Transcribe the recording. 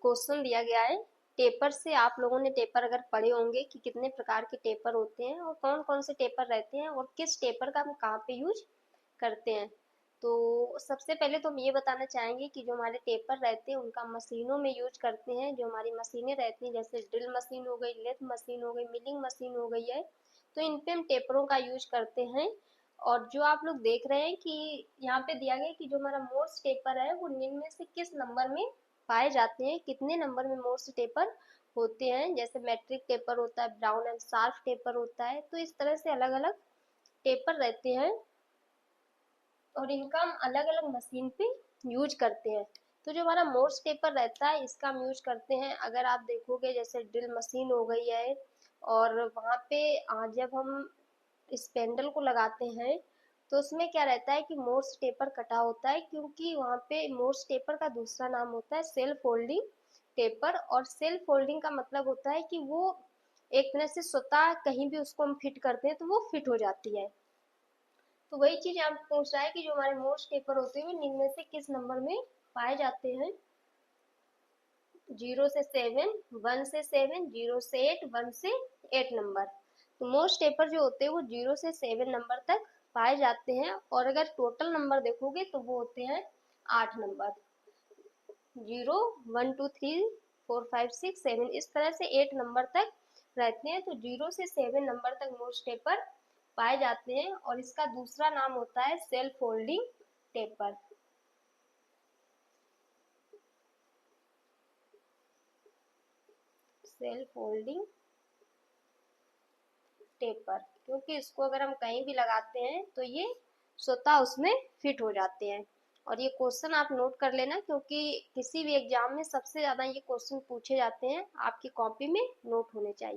Question दिया गया है टेपर से। आप लोगों ने टेपर अगर पढ़े होंगे कि कितने प्रकार के टेपर होते हैं और कौन कौन से टेपर रहते हैं और किस टेपर का हम कहाँ पे यूज करते हैं। तो सबसे पहले तो हम ये बताना चाहेंगे कि जो हमारे टेपर रहते हैं उनका मशीनों में यूज करते हैं। जो हमारी मशीनें रहती हैं जैसे ड्रिल मशीन हो गई, लेथ मशीन हो गई, मिलिंग मशीन हो गई है, तो इन पे हम टेपरों का यूज करते हैं। और जो आप लोग देख रहे हैं कि यहाँ पे दिया गया है कि जो हमारा मोर्स टेपर है वो निम्न में से किस नंबर में पाए जाते हैं, कितने नंबर में मोर्स टेपर होते हैं। जैसे मैट्रिक टेपर होता है, ब्राउन एंड शार्प टेपर होता है, तो इस तरह से अलग अलग टेपर रहते हैं और इनका हम अलग अलग मशीन पे यूज करते हैं। तो जो हमारा मोर्स टेपर रहता है इसका हम यूज करते हैं, अगर आप देखोगे जैसे ड्रिल मशीन हो गई है और वहाँ पे जब हम स्पेंडल को लगाते हैं तो उसमें क्या रहता है कि मोर्स टेपर कटा होता है, क्योंकि वहाँ पे मोर्स टेपर का दूसरा नाम होता है सेल्फ होल्डिंग टेपर। और सेल्फ होल्डिंग का मतलब होता है कि वो एक तरह से स्वतः कहीं भी उसको हम फिट करते हैं तो वो फिट हो जाती है। तो वही चीज यहाँ पे पूछ रहा है कि जो हमारे मोर्स टेपर होते हैं निम्न में से किस नंबर में पाए जाते हैं। 0 से 7, 1 से 7, 0 से 8, 1 से 8 नंबर। तो मोस्ट टेपर जो होते हैं वो 0 से 7 नंबर तक पाए जाते हैं और अगर टोटल नंबर देखोगे तो वो होते हैं 8 नंबर। 0, 1, 2, 3, 4, 5, 6, 7 इस तरह से 8 नंबर तक रहते हैं। तो 0 से 7 नंबर तक मोस्ट टेपर पाए जाते हैं और इसका दूसरा नाम होता है self holding taper. Self holding taper, क्योंकि इसको अगर हम कहीं भी लगाते हैं तो ये स्वतः उसमें फिट हो जाते हैं। और ये क्वेश्चन आप नोट कर लेना, क्योंकि किसी भी एग्जाम में सबसे ज्यादा ये क्वेश्चन पूछे जाते हैं, आपकी कॉपी में नोट होने चाहिए।